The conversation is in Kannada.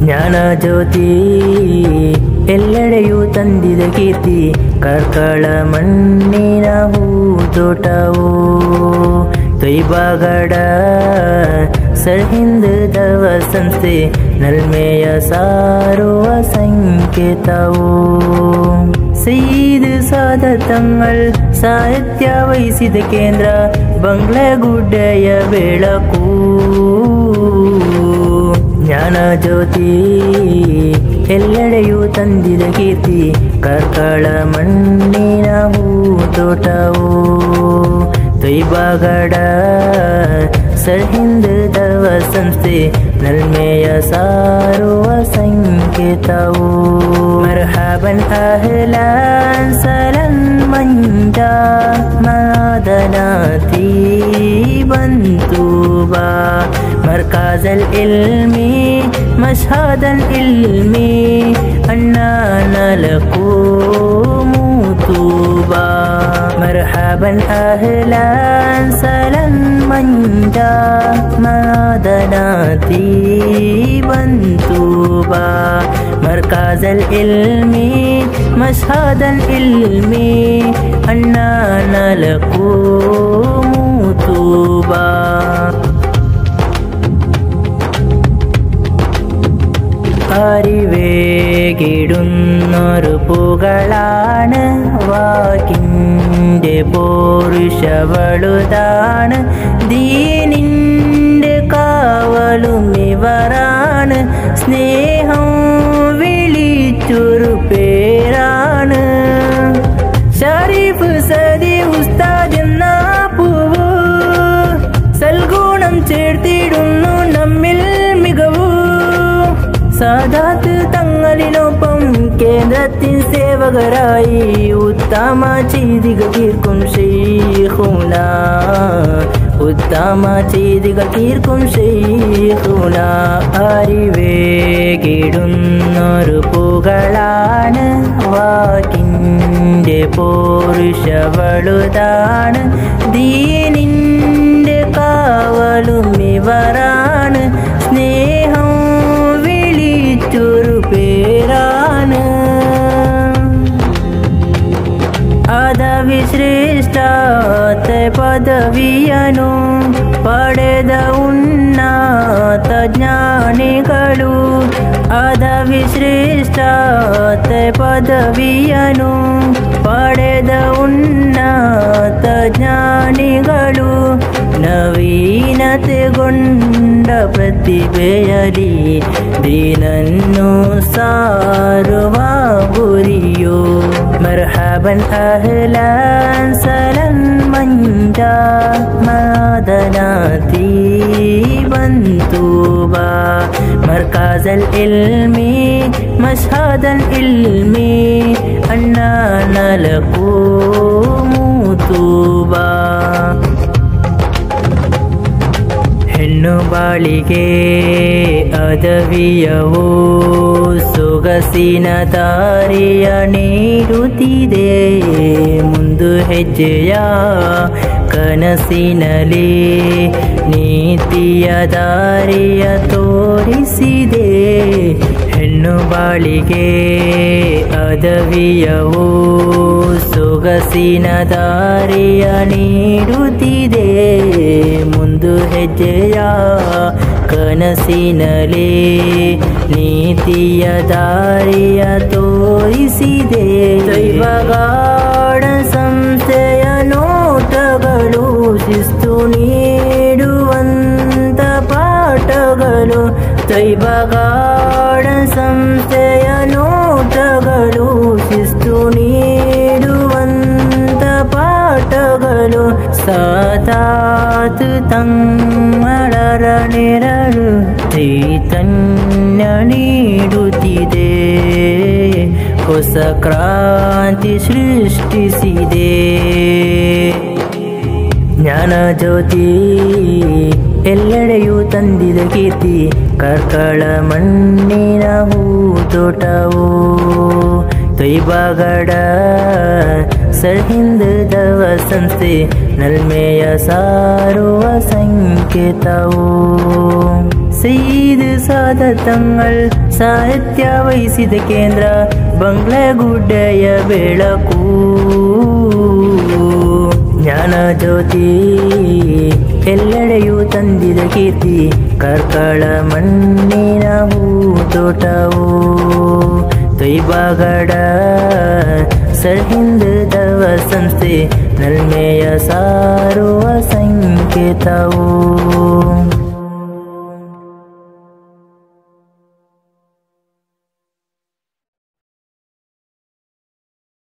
ಜ್ಞಾನ ಜ್ಯೋತಿ ಎಲ್ಲೆಡೆಯೂ ತಂದಿದ ಕೀರ್ತಿ ಕಾರ್ಕಳ ಮಣ್ಣಿನ ಹೂತೋಟವು ತೊಯ್ಬಾಗಡ ಸರ್ಹಿಂದ್ ದವ ಸಂಸ್ಥೆ ನಲ್ಮೆಯ ಸಾರುವ ಸಂಕೇತವು ಸಯೀದ್ ಸಾದತ್ ತಮ್ಮಲ್ ಸಾಹಿತ್ಯ ವಹಿಸಿದ ಕೇಂದ್ರ ಬಂಗ್ಲೆಗುಡ್ಡೆಯ ಬೆಳಕು ಜ್ಞಾನ ಜ್ಯೋತಿ ಎಲ್ಲೆಡೆಯೂ ತಂದಿದ ಕೀರ್ತಿ ಕಾರ್ಕಳ ಮಣ್ಣಿನ ಹೂತೋಟವು ತೊಯ್ಬಾಗಡ ಸರ್ಹಿಂದ್ ದವ ಸಂಸ್ಥೆ ನಲ್ಮೆಯ ಸಾರುವ ಸಂಕೇತವು ಮರ್ಹಬನ್ ಅಹ್ಲಾನ್ ಸಲನ್ ಮಂಜ ಮಾದನಾತಿ ಬಂತೂಬಾ ಮರ್ಕಾಜಲ್ ಇಲ್ಮಿ ಮಶ್ಹದಲ್ ಇಲ್ಮಿ ಅನ್ನನಲಕು ಮೂತೂಬಾ ಮರ್ಹಬನ್ ಅಹ್ಲಾನ್ ಸಲನ್ ಮಂಜ ಮಾದನಾತಿ ಬಂತೂಬಾ ಮರ್ಕಾಜಲ್ ಇಲ್ಮಿ ಮಶ್ಹದಲ್ ಇಲ್ಮಿ ಅನ್ನನಲಕು ಮೂತೂಬಾ അറിവേകിടുന്നൊരു പുകളാണ് വാക്കിൻ്റെ പോരുഷവളുതാണ് ദീനിൻ്റെ കാവലും ഇവരാണ് സ്നേഹം വിളിച്ചൊരു പേരാണ് ഷരീഫ് സദി ഉസ്താദ് എന്ന പൂവ് സൽഗുണം ചേർത്തിടുന്നു നമ്മിൽ മികവു സാദാത്ത് തങ്ങളിനൊപ്പം കേന്ദ്രത്തിൻ സേവകരായി ഉത്തമ ചെയ്തികൾ തീർക്കും ശൈഖുന ഉത്തമ ചെയ്തികൾ തീർക്കും ശൈഖുന അറിവേകിടുന്നൊരു പുകളാണ് വാക്കിൻ്റെ പോരുഷവളുതാണ് ദീനിൻ്റെ കാവലും ഇവരാണ് സ്നേഹം വിളിച്ചൊരു പേരാണ് ಶ್ರೇಷ್ಠತೆ ಪದವಿಯನು ಪಡೆದ ಉನ್ನತ ಜ್ಞಾನಿಗಳು ಅದವಿ ಶ್ರೇಷ್ಠತೆ ಪದವಿಯನು ಪಡೆದ ಉನ್ನತ ಜ್ಞಾನಿಗಳು ನವೀನತೆಗೊಂಡ ಪ್ರತಿಭೆಯಲಿ ದೀನನ್ನು ಸಾರುವ ಗುರಿಯೋ ಮರ್ಹಬನ್ ಅಹ್ಲಾನ್ ಸಲನ್ ಮಂಜ ಮಾದನಾತಿ ಬಂತೂಬಾ ಮರ್ಕಾಜಲ್ ಇಲ್ಮಿ ಮಶ್ಹದಲ್ ಇಲ್ಮಿ ಅನ್ನನಲಕು ಮೂತೂಬಾ ಹೆಣ್ಣು ಬಾಳಿಗೆ ಅದವಿಯವು ಸೊಗಸಿನ ದಾರಿಯ ನೀಡುತ್ತಿದೆ ಮುಂದು ಹೆಜ್ಜೆಯ ಕನಸಿನಲ್ಲಿ ನೀತಿಯ ದಾರಿಯ ತೋರಿಸಿದೆ ಹೆಣ್ಣು ಬಾಳಿಗೆ ಅದವಿಯವು ಸೊಗಸಿನ ದಾರಿಯ ನೀಡುತ್ತಿದೆ ಮುಂದು ಹೆಜ್ಜೆಯ ಕನಸಿನಲ್ಲಿ ನೀತಿಯ ದಾರಿಯ ತೋರಿಸಿದೆ ದೈವಗಾಢ ಸಂಸ್ಥೆಯ ನೋಟಗಳು ಶಿಸ್ತು ನೀಡುವಂತ ಪಾಠಗಳು ದೈವಗಾಢ ಸಂಸ್ಥೆಯ ನೋಟಗಳು ಶಿಸ್ತು ನೀಡುವಂತ ಪಾಠಗಳು ಸಾದಾತು ತಮ್ಮಳರ ನೆರಳು ಚೈತನ್ಯ ನೀಡುತ್ತಿದೆ ಹೊಸ ಕ್ರಾಂತಿ ಸೃಷ್ಟಿಸಿದೆ ಜ್ಞಾನ ಜ್ಯೋತಿ ಎಲ್ಲೆಡೆಯೂ ತಂದಿದ ಕೀರ್ತಿ ಕಾರ್ಕಳ ಮಣ್ಣಿನ ಹೂತೋಟವು ತೊಯ್ಬಾಗಡ ಸರ್ಹಿಂದ್ ದವ ಸಂಸ್ಥೆ ನಲ್ಮೆಯ ಸಾರುವ ಸಂಕೇತವು ಸಯೀದ್ ಸಾದತಂಗಳ ಸಾಹಿತ್ಯ ವಹಿಸಿದ ಕೇಂದ್ರ ಬಂಗ್ಲೆಗುಡ್ಡೆಯ ಬೆಳಕು ಜ್ಞಾನ ಜ್ಯೋತಿ ಎಲ್ಲೆಡೆಯೂ ತಂದಿದ ಕೀರ್ತಿ ಕಾರ್ಕಳ ಮಣ್ಣಿನ ಹೂತೋಟವು ತೊಯ್ಬಾಗಡ ಸರ್ಹಿಂದ್ ದವ ಸಂಸ್ಥೆ ನಲ್ಮೆಯ ಸಾರುವ ಸಂಕೇತವು